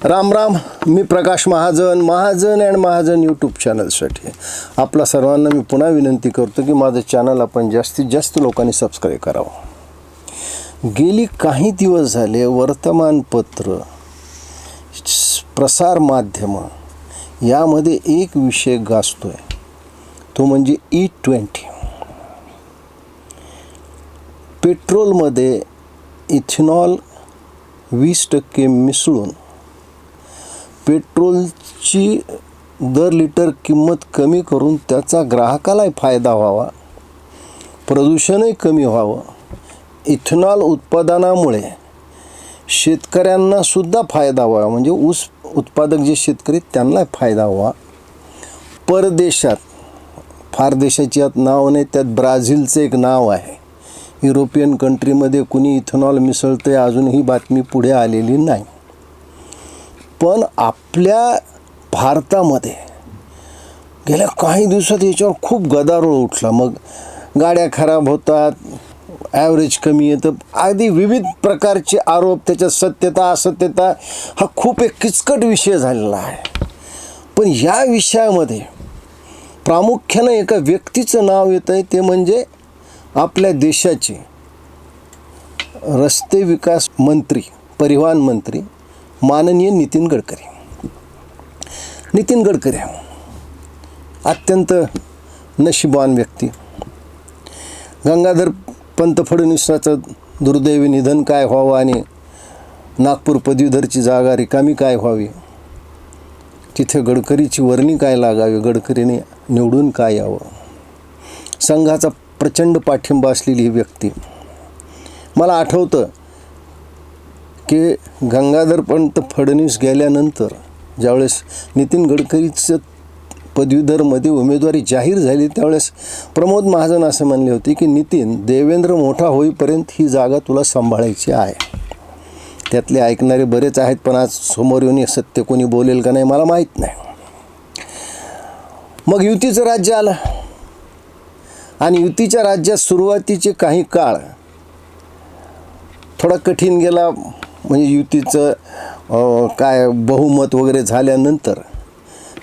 राम राम. मी Prakash Mahajan and Mahajan YouTube चॅनलसाठी आपला सर्वांना मी पुन्हा विनंती करतो की माझं चॅनल आपण जास्तीत जास्त लोकांनी सबस्क्राईब करावं. गेली काही दिवस झाले वर्तमानपत्र, प्रसार माध्यमं यामध्ये एक विषय गाजतोय, तो म्हणजे E20. पेट्रोलमध्ये इथेनॉल 20% मिसळून पेट्रोलची दर लिटर किंमत कमी करून त्याचा ग्राहकालाही फायदा व्हावा, प्रदूषणही कमी व्हावं. इथेनॉल उत्पादनामुळे शेतकऱ्यांनासुद्धा फायदा व्हावा, म्हणजे ऊस उत्पादक जे शेतकरी त्यांना फायदा व्हावा. परदेशात, फार देशाची यात नाव नाही, त्यात ब्राझीलचं एक नाव आहे. युरोपियन कंट्रीमध्ये कुणी इथेनॉल मिसळतं अजून ही बातमी पुढे आलेली नाही. पण आपल्या भारतामध्ये गेल्या काही दिवसात याच्यावर खूप गदारोळ उठला. मग गाड्या खराब होतात, ॲव्हरेज कमी येतं, अगदी विविध प्रकारचे आरोप, त्याच्यात सत्यता असत्यता हा खूप एक किचकट विषय झालेला आहे. पण या विषयामध्ये प्रामुख्यानं एका व्यक्तीचं नाव येतं आहे, ते म्हणजे आपल्या देशाचे रस्ते विकास मंत्री, परिवहन मंत्री माननीय नितीन गडकरी अत्यंत नशीबवान व्यक्ती. गंगाधर पंत फडणवीसाचं दुर्दैवी निधन काय व्हावं आणि नागपूर पदवीधरची जागा रिकामी काय व्हावी, तिथे गडकरीची वर्णी काय लागावी, गडकरीने निवडून काय यावं. संघाचा प्रचंड पाठिंबा असलेली ही व्यक्ती. मला आठवतं की गंगाधर पंत फडणवीस गेल्यानंतर ज्यावेळेस नितीन गडकरीचं पदवीधरमध्ये उमेदवारी जाहीर झाली, त्यावेळेस प्रमोद महाजन असं म्हणले होते की नितीन, देवेंद्र मोठा होईपर्यंत ही जागा तुला सांभाळायची आहे. त्यातले ऐकणारे बरेच आहेत, पण आज समोर येऊन सत्य कोणी बोलेल का नाही मला माहीत नाही. मग युतीचं राज्य आलं आणि युतीच्या राज्यात सुरुवातीचे काही काळ थोडा कठीण गेला. म्हणजे युतीचं काय बहुमत वगैरे झाल्यानंतर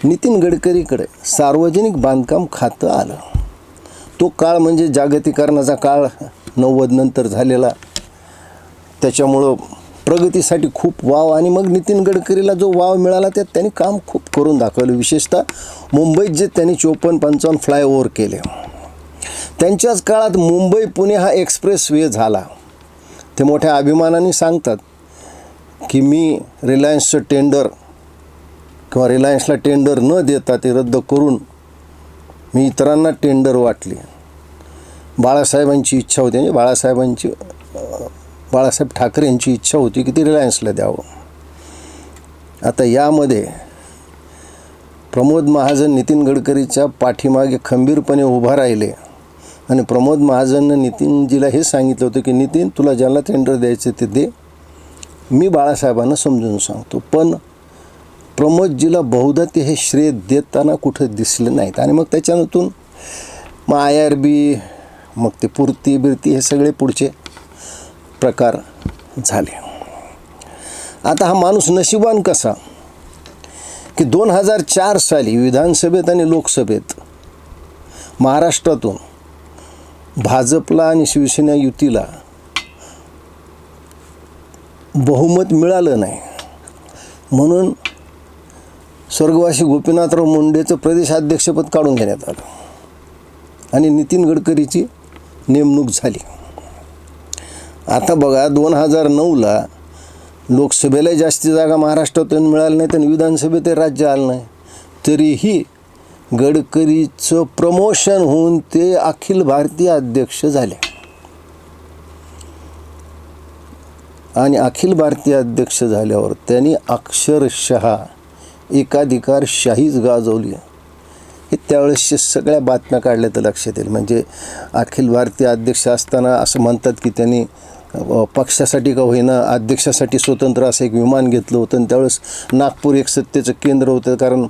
नितीन गडकरीकडे सार्वजनिक बांधकाम खातं आलं. तो काळ म्हणजे जागतिकीकरणाचा काळ 90 नंतर झालेला, त्याच्यामुळं प्रगतीसाठी खूप वाव. आणि मग नितीन गडकरीला जो वाव मिळाला त्यात त्यांनी काम खूप करून दाखवलं. विशेषतः मुंबईत जे त्यांनी 54-55 फ्लायओव्हर केले. त्यांच्याच काळात मुंबई पुणे हा एक्सप्रेस वे झाला. ते मोठ्या अभिमानाने सांगतात की मी रिलायन्सचं टेंडर किंवा रिलायन्सला टेंडर न देता ते रद्द करून मी इतरांना टेंडर वाटली. बाळासाहेबांची इच्छा होती, म्हणजे बाळासाहेब ठाकरे यांची इच्छा होती की ते रिलायन्सला द्यावं. आता यामध्ये प्रमोद महाजन नितीन गडकरीच्या पाठीमागे खंबीरपणे उभा राहिले आणि प्रमोद महाजननं नितीनजीला हे सांगितलं होतं की नितीन, तुला ज्याला टेंडर द्यायचं ते दे, मी बाळासाहेबांना समजून सांगतो. पण प्रमोदजीला बहुधा ते हे श्रेय देताना कुठं दिसले नाहीत. आणि मग त्याच्यातून मग IRB, मग ते पूर्ती बिरती, हे सगळे पुढचे प्रकार झाले. आता हा माणूस नशिबान कसा की 2004 साली विधानसभेत आणि लोकसभेत महाराष्ट्रातून भाजपला आणि शिवसेना युतीला बहुमत मिळालं नाही, म्हणून स्वर्गवासी गोपीनाथराव मुंडेचं प्रदेशाध्यक्षपद काढून घेण्यात आलं आणि नितीन गडकरीची नेमणूक झाली. आता बघा, 2009ला लोकसभेला जास्ती जागा महाराष्ट्रातून मिळाल्या नाहीत आणि विधानसभेत राज्य आलं नाही, तरीही गडकरीचं प्रमोशन होऊन ते अखिल भारतीय अध्यक्ष झाले. आणि अखिल भारतीय अध्यक्ष झाल्यावर त्यांनी अक्षरशः एकाधिकारशाहीच गाजवली. हे त्यावेळेसच्या सगळ्या बातम्या काढल्या तर लक्षात येईल. म्हणजे अखिल भारतीय अध्यक्ष असताना असं म्हणतात की त्यांनी पक्षासाठी का होईना अध्यक्षासाठी स्वतंत्र असं एक विमान घेतलं होतं. आणि त्यावेळेस नागपूर एक सत्तेचं केंद्र होतं, कारण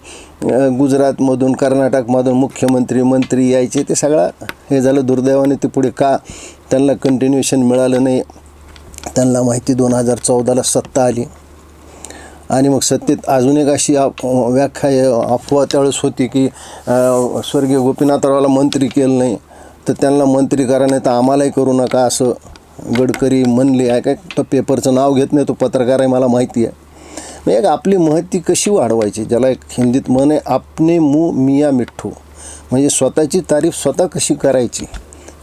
गुजरातमधून कर्नाटकमधून मुख्यमंत्री मंत्री यायचे. ते सगळं हे झालं. दुर्दैवाने ते पुढे का त्यांना कंटिन्युएशन मिळालं नाही त्यांना माहिती. 2014ला सत्ता आली आणि मग सत्तेत अजून एक अशी व्याख्या अफवा त्यावेळेस होती की स्वर्गीय गोपीनाथरावला मंत्री केलं नाही तर त्यांना मंत्री करा, नाही तर आम्हालाही करू नका, असं गडकरी म्हणले आहे. काय तर पेपरचं नाव घेत नाही, तो पत्रकार आहे, मला माहिती आहे. मग एक आपली महती कशी वाढवायची, ज्याला एक हिंदीत म्हण आहे, आपने मुँह मियाँ मिठ्ठू, म्हणजे स्वतःची तारीफ स्वतः कशी करायची.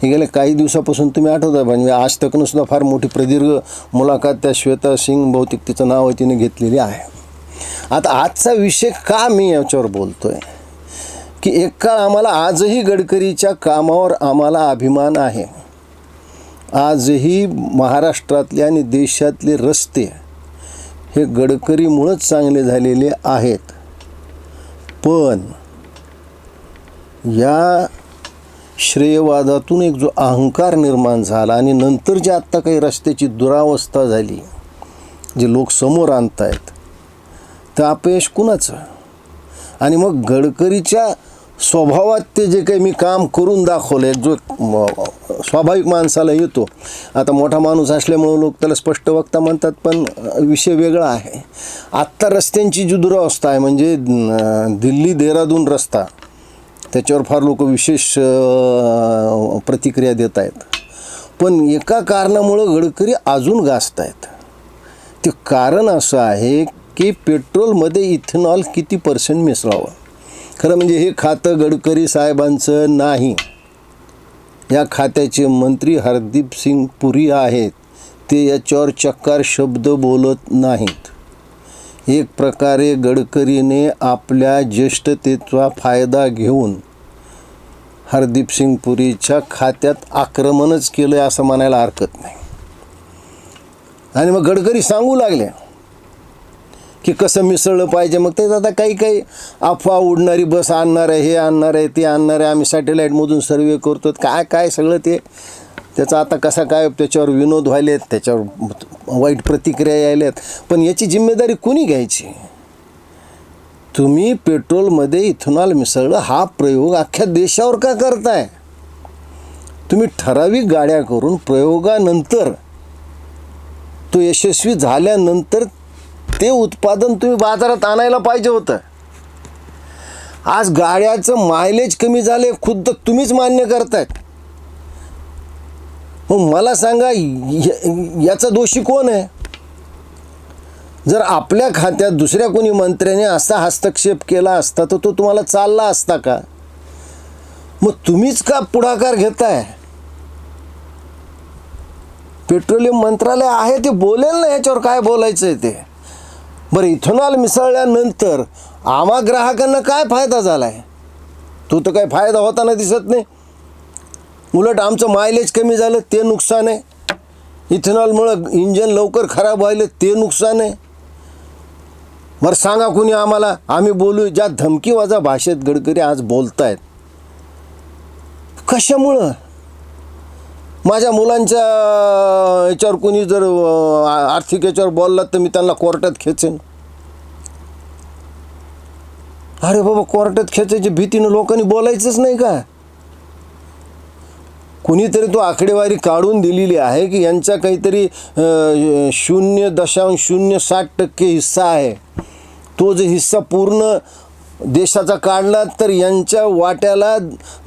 हे गेले काही दिवसापासून तुम्ही आठवता, म्हणजे आज तकनं सुद्धा फार मोठी प्रदीर्घ मुलाखत त्या श्वेता सिंग, बहुतेक तिचं नाव आहे, तिने घेतलेली आहे. आता आजचा विषय का मी याच्यावर बोलतो आहे की एक काळ आम्हाला, आजही गडकरीच्या कामावर आम्हाला अभिमान आहे. आजही महाराष्ट्रातले आणि देशातले रस्ते हे गडकरीमुळंच चांगले झालेले आहेत. पण या श्रेयवादातून एक जो अहंकार निर्माण झाला आणि नंतर जे आत्ता काही रस्त्याची दुरावस्था झाली, जे लोक समोर आणत आहेत, तर अपयश कुणाचं. आणि मग गडकरीच्या स्वभावात ते जे काही मी काम करून दाखवलं, एक जो स्वाभाविक माणसाला येतो. आता मोठा माणूस असल्यामुळे लोक त्याला स्पष्ट वक्ता म्हणतात, पण विषय वेगळा आहे. आत्ता रस्त्यांची जी दुरावस्था आहे, म्हणजे दिल्ली देहरादून रस्ता, त्याच्यावर फार लोक विशेष प्रतिक्रिया देत आहेत. पण एका कारणामुळं गडकरी अजून गाजत आहेत. ते कारण असं आहे की पेट्रोलमध्ये इथेनॉल किती % मिसळावं. खरं म्हणजे हे खातं गडकरी साहेबांचं नाही, या खात्याचे मंत्री हरदीप सिंग पुरी आहेत. ते याच्यावर चक्कार शब्द बोलत नाहीत. एक प्रकारे गडकरीने आपल्या ज्येष्ठतेचा फायदा घेऊन हरदीप सिंग पुरीच्या खात्यात आक्रमणच केलं असं म्हणायला हरकत नाही. आणि मग गडकरी सांगू लागले की कसं मिसळलं पाहिजे. मग ते आता काही अफवा उडणारी बस आणणार आहे, हे आणणार आहे, ते आणणार आहे, आम्ही सॅटेलाईटमधून सर्वे करतो, काय सगळं ते त्याचा आता कसा काय त्याच्यावर विनोद व्हायलेत, त्याच्यावर वाईट प्रतिक्रिया यायल्यात. पण याची जिम्मेदारी कोणी घ्यायची. तुम्ही पेट्रोलमध्ये इथेनॉल मिसळलं हा प्रयोग अख्ख्या देशावर का करताय. तुम्ही ठराविक गाड्या करून प्रयोगानंतर तो यशस्वी झाल्यानंतर ते उत्पादन तुम्ही बाजारात आणायला पाहिजे होतं. आज गाड्याचं मायलेज कमी झाले खुद्द तुम्हीच मान्य करतायत. मग मला सांगा याचा दोषी कोण आहे. जर आपल्या खात्यात दुसऱ्या कोणी मंत्र्याने असा हस्तक्षेप केला असता तर तो तुम्हाला चालला असता का. मग तुम्हीच का पुढाकार घेताय. पेट्रोलियम मंत्रालय आहे ते बोलेल ना याच्यावर काय बोलायचं आहे ते. बरं, इथेनॉल मिसळल्यानंतर आम्हा ग्राहकांना काय फायदा झाला आहे. तो तर काही फायदा होताना दिसत नाही. उलट आमचं मायलेज कमी झालं ते नुकसान आहे. इथेनॉलमुळं इंजन लवकर खराब व्हायलं ते नुकसान आहे. बरं सांगा कुणी आम्हाला, आम्ही बोलू. ज्या धमकीवाजा भाषेत गडकरी आज बोलतायत, कशामुळं. माझ्या मुलांच्या याच्यावर कोणी जर आर्थिक याच्यावर बोलला तर मी त्यांना कोर्टात खेचेन. अरे बाबा, कोर्टात खेचायची भीतीनं लोकांनी बोलायचंच नाही का. कुणीतरी तो आकडेवारी काढून दिलेली आहे की यांचा काहीतरी 0.060% हिस्सा आहे. तो जो हिस्सा पूर्ण देशाचा काढला तर यांच्या वाट्याला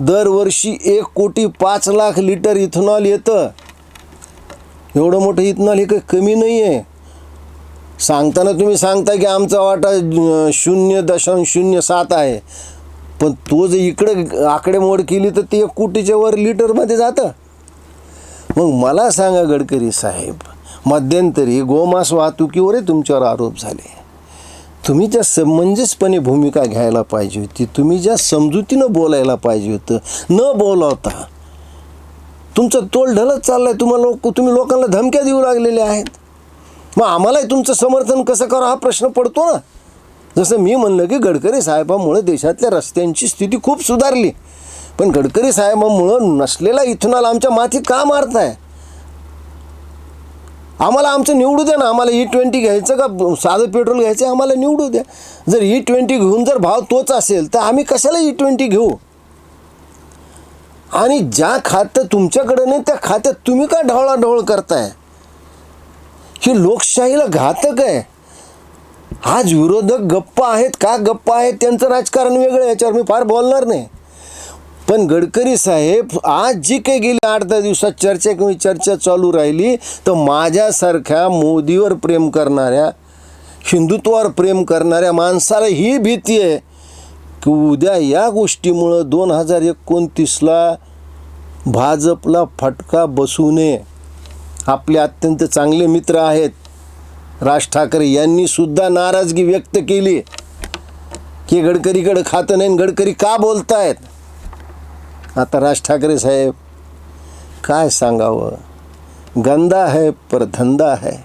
दरवर्षी 1,05,00,000 लिटर इथेनॉल येतं. एवढं मोठं इथेनॉल हे काही कमी नाही आहे. सांगताना तुम्ही सांगता की आमचा वाटा 0.07 आहे, पण तो जर इकडे आकडेमोड केली तर ते 1 कोटीच्या वर लिटरमध्ये जातं. मग मला सांगा गडकरी साहेब, मध्यंतरी गोमांस वाहतुकीवरही तुमच्यावर आरोप झाले. तुम्ही त्या समंजसपणे भूमिका घ्यायला पाहिजे होती. तुम्ही ज्या समजुतीनं बोलायला पाहिजे होतं, न बोलावता तुमचं तोल ढलत चाललं आहे. तुम्ही लोकांना धमक्या देऊ लागलेल्या आहेत. मग आम्हालाही तुमचं समर्थन कसं करावं हा प्रश्न पडतो ना. जसं मी म्हणलं की गडकरी साहेबांमुळे देशातल्या रस्त्यांची स्थिती खूप सुधारली, पण गडकरी साहेबांमुळं नसलेला इथेनॉल आमच्या माथी का मारताय. आम्हाला आमचं निवडू द्या ना. आम्हाला E20 घ्यायचं का साधं पेट्रोल घ्यायचं, आम्हाला निवडू द्या. जर E20 घेऊन जर भाव तोच असेल तर आम्ही कशाला E20 घेऊ. आणि ज्या खातं तुमच्याकडे नाही त्या खात्यात तुम्ही का ढवळाढवळ करताय. ही लोकशाहीला घातक आहे. आज विरोधक गप्प आहेत का? गप्प आहेत, त्यांचं राजकारण वेगळं, याच्यावर मी फार बोलणार नाही. पण गडकरी साहेब आज जी काही गेली 8-10 दिवसात चर्चा चालू राहिली, तर माझ्यासारख्या मोदीवर प्रेम करणाऱ्या, हिंदुत्वावर प्रेम करणाऱ्या माणसाला ही भीती आहे की उद्या या गोष्टीमुळं 2029ला भाजपला फटका बसू नये. आपले अत्यंत चांगले मित्र आहेत राज ठाकरे यांनी सुद्धा नाराजगी व्यक्त केली की गडकरीकडे खातं नाही, गडकरी का बोलतायत. आता राज ठाकरे साहेब काय सांगावं, गंदा है पर धंदा है.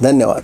धन्यवाद.